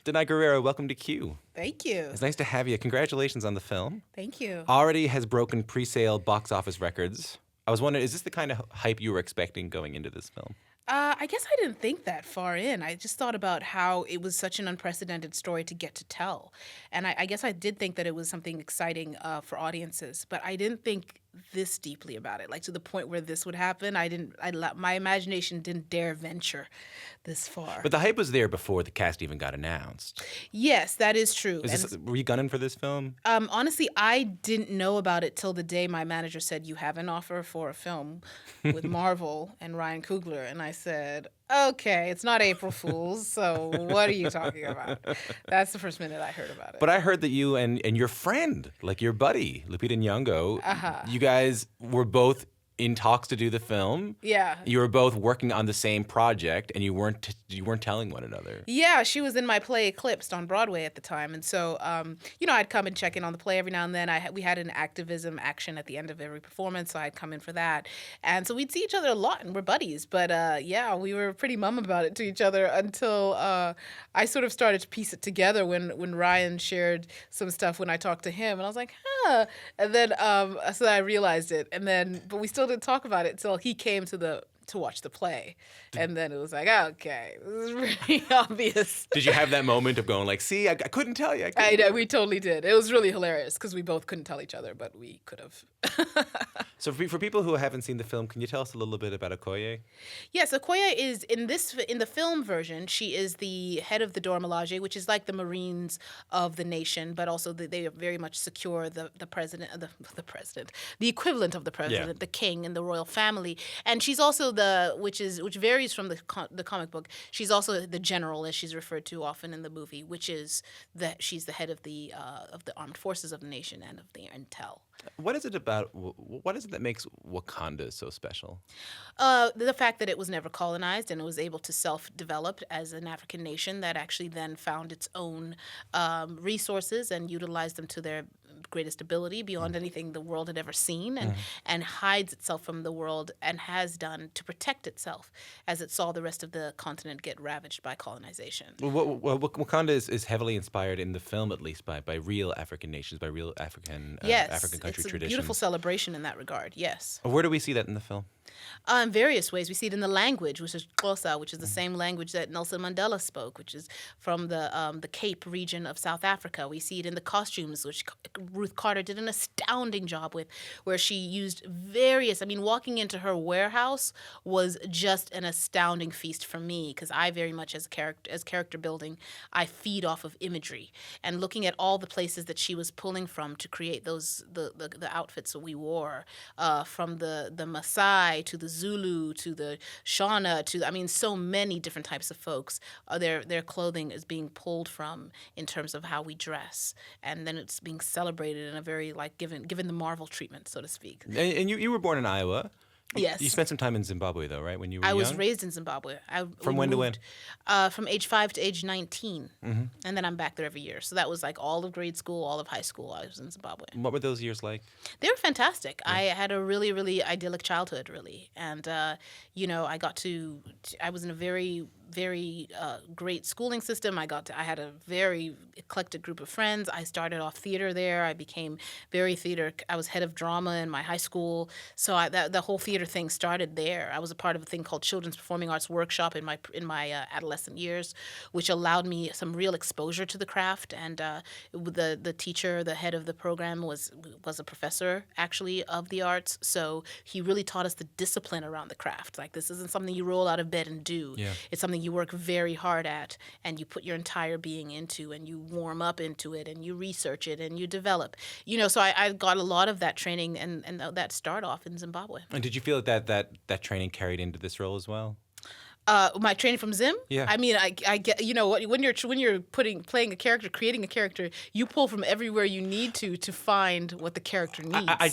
Danai Gurira, welcome to Q. Thank you. It's nice to have you. Congratulations on the film. Thank you. Already has broken pre-sale box office records. I was wondering, is this the kind of hype you were expecting going into this film? I guess I didn't think that far in. I just thought about how it was such an unprecedented story to get to tell. And I guess I did think that it was something exciting for audiences, but I didn't think this deeply about it. Like to the point where this would happen, my imagination didn't dare venture this far. But the hype was there before the cast even got announced. Yes, that is true. Were you gunning for this film? Honestly, I didn't know about it till the day my manager said, "You have an offer for a film with Marvel and Ryan Coogler." And I said, "Okay, it's not April Fool's, so what are you talking about?" That's the first minute I heard about it. But I heard that you and your friend, like your buddy, Lupita Nyong'o, you guys were both in talks to do the film. Yeah. You were both working on the same project, and you weren't telling one another. Yeah, she was in my play Eclipsed on Broadway at the time, and so I'd come and check in on the play every now and then. We had an activism action at the end of every performance, so I'd come in for that, and so we'd see each other a lot, and we're buddies. But we were pretty mum about it to each other until I sort of started to piece it together when Ryan shared some stuff when I talked to him, and I was like, huh, and then so I realized it, but we still didn't talk about it till he came to watch the play. And then it was like, okay, this is really obvious. Did you have that moment of going like, see, I couldn't tell you. We totally did. It was really hilarious because we both couldn't tell each other, but we could have. So for people who haven't seen the film, can you tell us a little bit about Okoye? Yes, Okoye is, in the film version, she is the head of the Dora Milaje, which is like the Marines of the nation, but also they very much secure the president, the equivalent of the president, the king and the royal family. And she's also which varies from the comic book. She's also the general, as she's referred to often in the movie, which is that she's the head of the armed forces of the nation and of the intel. What is it that makes Wakanda so special? The fact that it was never colonized and it was able to self-develop as an African nation that actually then found its own resources and utilized them to their greatest ability beyond anything the world had ever seen, and hides itself from the world and has done to protect itself as it saw the rest of the continent get ravaged by colonization. Well, Wakanda is heavily inspired in the film, at least, by real African nations, by real African country traditions. It's a beautiful celebration in that regard, yes. Where do we see that in the film? In various ways. We see it in the language, which is Xhosa, which is the same language that Nelson Mandela spoke, which is from the Cape region of South Africa. We see it in the costumes, which Ruth Carter did an astounding job with, where she used walking into her warehouse was just an astounding feast for me, because I very much, as character building, I feed off of imagery. And looking at all the places that she was pulling from to create the outfits that we wore, from the Maasai to the Zulu to the Shona so many different types of folks. Their clothing is being pulled from in terms of how we dress, and then it's being celebrated in a very given the Marvel treatment, so to speak. And you were born in Iowa. Yes. You spent some time in Zimbabwe, though, right? When you were young? I was raised in Zimbabwe. From when to when? From age 5 to age 19. And then I'm back there every year. So that was like all of grade school, all of high school, I was in Zimbabwe. What were those years like? They were fantastic. Yeah. I had a really, really idyllic childhood, really. And, I was in a very, very great schooling system. I had a very eclectic group of friends. I started off theater there. I became very theater. I was head of drama in my high school. So the whole theater thing started there. I was a part of a thing called Children's Performing Arts Workshop in my adolescent years, which allowed me some real exposure to the craft. And the teacher, the head of the program, was a professor actually of the arts. So he really taught us the discipline around the craft. Like, this isn't something you roll out of bed and do. Yeah. It's something you work very hard at, and you put your entire being into, and you warm up into it, and you research it, and you develop. So I got a lot of that training and that start off in Zimbabwe. And did you feel that training carried into this role as well? My training from Zim? Yeah. I mean, I get, when you're playing a character, creating a character, you pull from everywhere you need to find what the character needs. I'm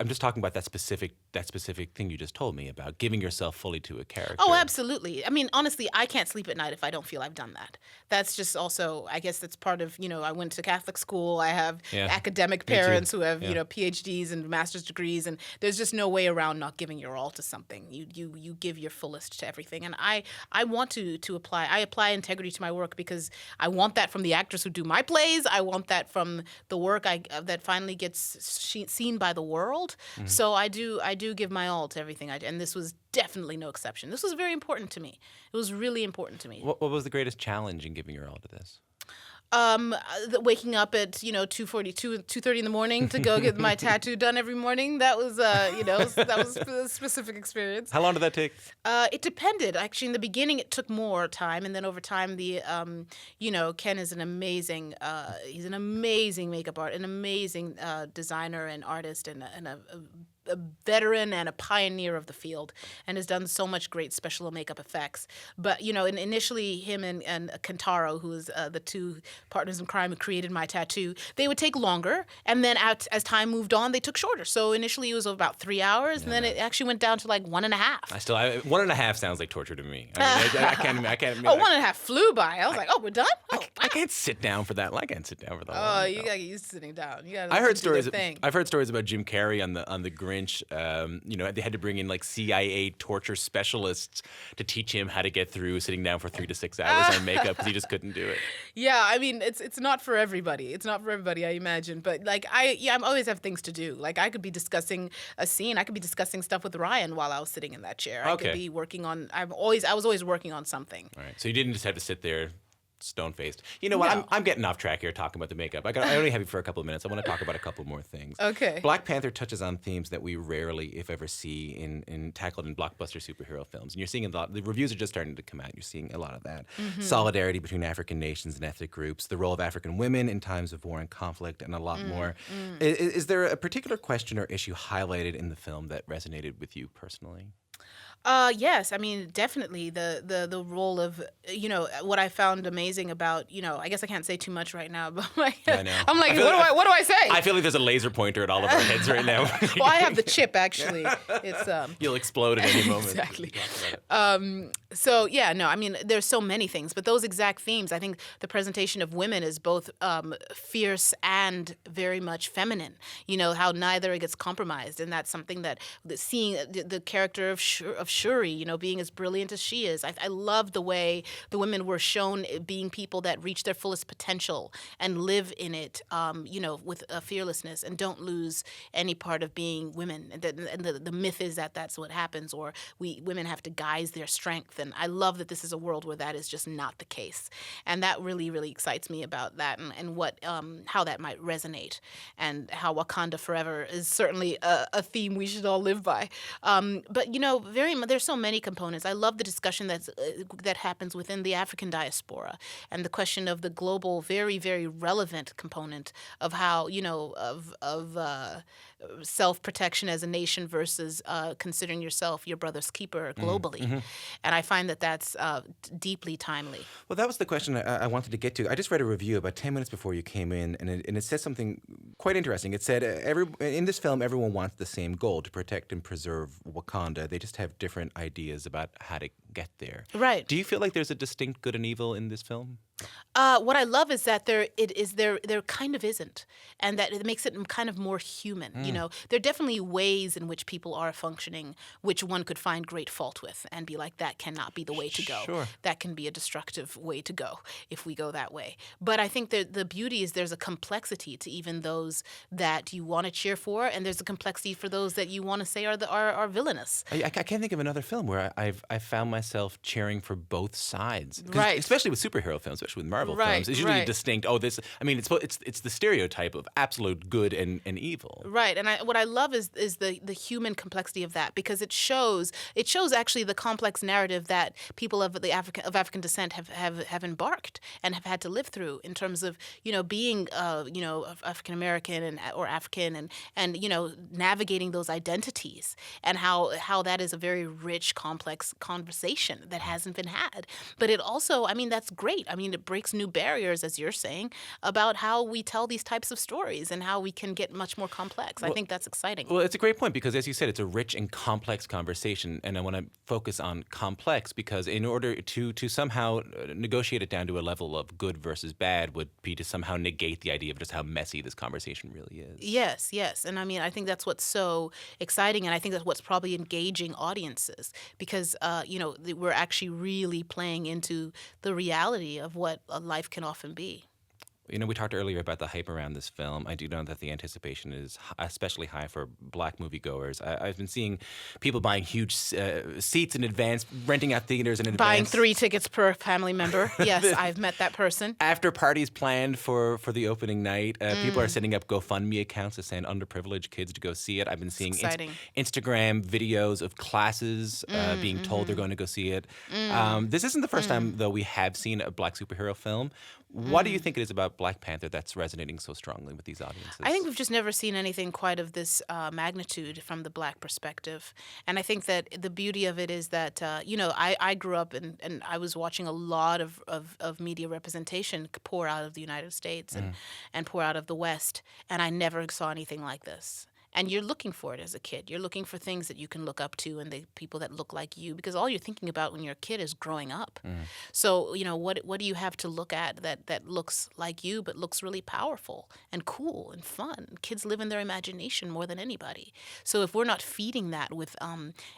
just talking about that specific thing you just told me about giving yourself fully to a character. Oh, absolutely. I mean, honestly, I can't sleep at night if I don't feel I've done that. That's just also, I guess that's part of, I went to Catholic school. I have academic parents who have, PhDs and master's degrees, and there's just no way around not giving your all to something. You give your fullest to everything everything. And I want to apply integrity to my work because I want that from the actors who do my plays. I want that from the work that finally gets seen by the world. So I do give my all to everything I do. And this was definitely no exception. This was very important to me. It was really important to me. What was the greatest challenge in giving your all to this? Waking up at 2:30 in the morning to go get my tattoo done every morning. That was that was a specific experience. How long did that take? It depended. Actually, in the beginning, it took more time, and then over time, Ken is an amazing he's an amazing makeup artist, an amazing designer and artist, and a veteran and a pioneer of the field, and has done so much great special makeup effects. But initially, him and Kentaro, who is the two partners in crime who created my tattoo, they would take longer, and then as time moved on, they took shorter. So initially, it was about 3 hours, and then it actually went down to like 1.5. 1.5 sounds like torture to me. I can't. Oh, 1.5 flew by. I was like, oh, we're done. I can't sit down for that. I can't sit down for that. Oh, you gotta get used to sitting down. I've heard stories about Jim Carrey on the Grinch. They had to bring in like CIA torture specialists to teach him how to get through sitting down for 3 to 6 hours on makeup because he just couldn't do it. Yeah, I mean, it's not for everybody. It's not for everybody, I imagine. But like I always have things to do. Like I could be discussing a scene. I could be discussing stuff with Ryan while I was sitting in that chair. I could be working on. I was always working on something. All right. So you didn't just have to sit there stone-faced. You know what? No. I'm getting off track here talking about the makeup. I only have you for a couple of minutes. I want to talk about a couple more things. Okay. Black Panther touches on themes that we rarely, if ever, see in tackled in blockbuster superhero films. And you're seeing a lot. The reviews are just starting to come out. You're seeing a lot of that. Mm-hmm. Solidarity between African nations and ethnic groups, the role of African women in times of war and conflict, and a lot more. Is there a particular question or issue highlighted in the film that resonated with you personally? Yes, I mean, definitely the role of, what I found amazing about, I guess I can't say too much right now, but I'm like, what do I say? I feel like there's a laser pointer at all of our heads right now. Well, I have the chip, actually. It's You'll explode at any moment. Exactly. I mean, there's so many things, but those exact themes, I think the presentation of women is both fierce and very much feminine, how neither gets compromised. And that's something that seeing the character of Shuri, being as brilliant as she is. I love the way the women were shown being people that reach their fullest potential and live in it, with fearlessness and don't lose any part of being women. And the myth is that that's what happens, or women have to guise their strength. And I love that this is a world where that is just not the case. And that really, really excites me about that and what how that might resonate, and how Wakanda Forever is certainly a theme we should all live by. But there's so many components. I love the discussion that happens within the African diaspora, and the question of the global, very, very relevant component of how self-protection as a nation versus considering yourself your brother's keeper globally. Mm-hmm. And I find that that's deeply timely. Well, that was the question I wanted to get to. I just read a review about 10 minutes before you came in, and it said something quite interesting. It said, in this film, everyone wants the same goal, to protect and preserve Wakanda. They just have different ideas about how to get there. Right. Do you feel like there's a distinct good and evil in this film? What I love is that there kind of isn't, and that it makes it kind of more human. There are definitely ways in which people are functioning, which one could find great fault with and be like, that cannot be the way to go. Sure. That can be a destructive way to go if we go that way. But I think that the beauty is there's a complexity to even those that you want to cheer for, and there's a complexity for those that you want to say are villainous. I can't think of another film where I've found myself cheering for both sides, right? Especially with superhero films. With Marvel films, it's usually distinct. It's the stereotype of absolute good and evil. Right, and what I love is the human complexity of that, because it shows actually the complex narrative that people of African descent have embarked and have had to live through in terms of being African American or African and navigating those identities, and how that is a very rich, complex conversation that hasn't been had. But it also, that's great. It breaks breaks new barriers, as you're saying, about how we tell these types of stories and how we can get much more complex. I think that's exciting. Well, it's a great point because, as you said, it's a rich and complex conversation, and I want to focus on complex because in order to somehow negotiate it down to a level of good versus bad would be to somehow negate the idea of just how messy this conversation really is. Yes, yes. And I mean, I think that's what's so exciting, and I think that's what's probably engaging audiences because, we're actually really playing into the reality of what life can often be. We talked earlier about the hype around this film. I do know that the anticipation is especially high for Black moviegoers. I've been seeing people buying huge seats in advance, renting out theaters in advance. Buying 3 tickets per family member. Yes, I've met that person. After parties planned for the opening night, people are setting up GoFundMe accounts to send underprivileged kids to go see it. I've been seeing Instagram videos of classes being told they're going to go see it. This isn't the first time, though, we have seen a Black superhero film. What do you think it is about Black Panther that's resonating so strongly with these audiences? I think we've just never seen anything quite of this magnitude from the Black perspective. And I think that the beauty of it is that, I grew up and I was watching a lot of media representation pour out of the United States and pour out of the West. And I never saw anything like this. And you're looking for it as a kid. You're looking for things that you can look up to and the people that look like you, because all you're thinking about when you're a kid is growing up. So, what do you have to look at that looks like you but looks really powerful and cool and fun? Kids live in their imagination more than anybody. So if we're not feeding that with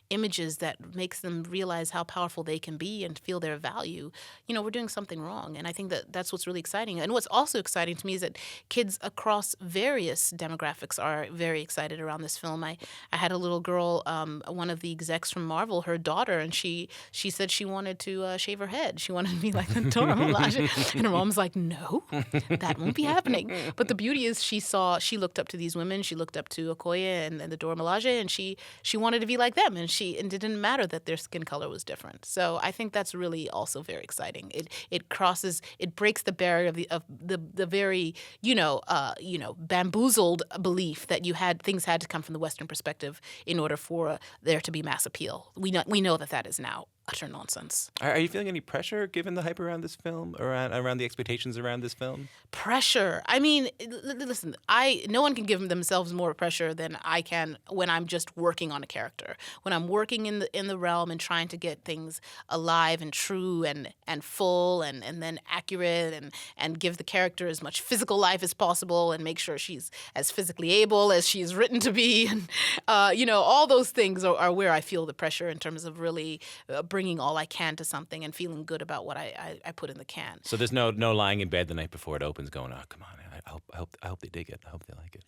images that makes them realize how powerful they can be and feel their value, we're doing something wrong. And I think that's what's really exciting. And what's also exciting to me is that kids across various demographics are very excited around this film. I had a little girl, one of the execs from Marvel, her daughter, and she said she wanted to shave her head. She wanted to be like the Dora Milaje. And her mom's like, no, that won't be happening. But the beauty is she looked up to these women. She looked up to Okoye and the Dora Milaje, and she wanted to be like them. And it didn't matter that their skin color was different. So I think that's really also very exciting. It breaks the barrier of the very, bamboozled belief that things had to come from the Western perspective in order for there to be mass appeal. We know that is now utter nonsense. Are you feeling any pressure given the hype around this film, around the expectations around this film? Pressure. I mean, listen, no one can give themselves more pressure than I can when I'm just working on a character. When I'm working in the realm and trying to get things alive and true and full and then accurate and give the character as much physical life as possible and make sure she's as physically able as she's written to be. And, all those things are where I feel the pressure in terms of really bringing all I can to something and feeling good about what I put in the can. So there's no lying in bed the night before it opens going, oh, come on, I hope they dig it. I hope they like it.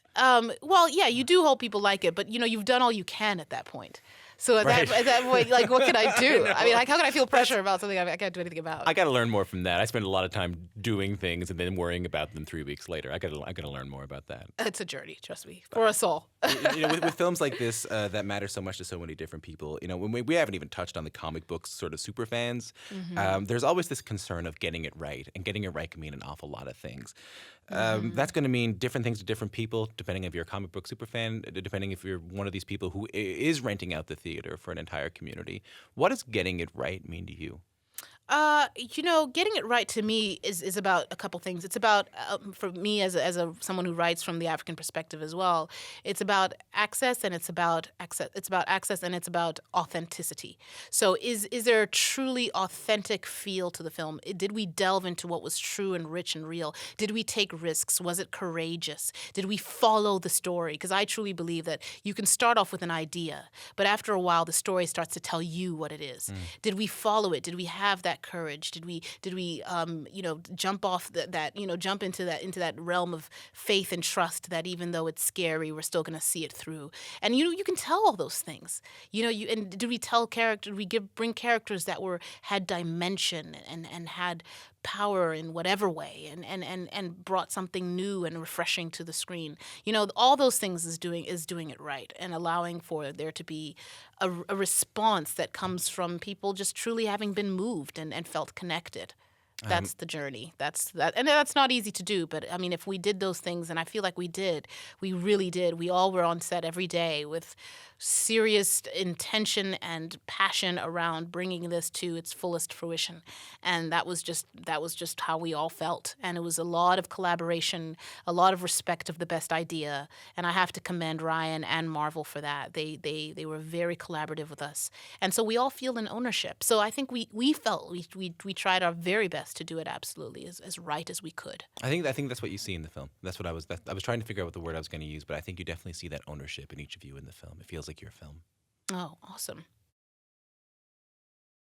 Well, yeah, you do hope people like it, but, you've done all you can at that point. So at Right. that point, like, what can I do? I mean, like, how can I feel pressure about something I can't do anything about? I got to learn more from that. I spend a lot of time doing things and then worrying about them 3 weeks later. I got to learn more about that. It's a journey, trust me, for us all. With films like this that matter so much to so many different people, when we haven't even touched on the comic books sort of super fans, there's always this concern of getting it right, and getting it right can mean an awful lot of things. That's going to mean different things to different people, depending if you're a comic book super fan, depending if you're one of these people who is renting out the theater for an entire community. What does getting it right mean to you? Getting it right to me is about a couple things. It's about, for me as someone who writes from the African perspective as well, it's about access and it's about authenticity. So is there a truly authentic feel to the film? Did we delve into what was true and rich and real? Did we take risks? Was it courageous? Did we follow the story? Because I truly believe that you can start off with an idea, but after a while the story starts to tell you what it is. Did we follow it? Did we have that courage? Did we jump off jump into that realm of faith and trust that even though it's scary, we're still going to see it through? And you can tell all those things. And did we bring characters that had dimension and had power in whatever way and brought something new and refreshing to the screen? All those things is doing it right and allowing for there to be a response that comes from people just truly having been moved and felt connected. That's the journey. And that's not easy to do. But I mean, if we did those things, and I feel like we did, we really did. We all were on set every day with serious intention and passion around bringing this to its fullest fruition. And that was just how we all felt. And it was a lot of collaboration, a lot of respect of the best idea. And I have to commend Ryan and Marvel for that. They were very collaborative with us, and so we all feel an ownership. So I think we felt we tried our very best to do it absolutely as right as we could. I think that's what you see in the film. That's what I was trying to figure out what the word I was going to use, but I think you definitely see that ownership in each of you in the film. It feels like your film. Oh, awesome.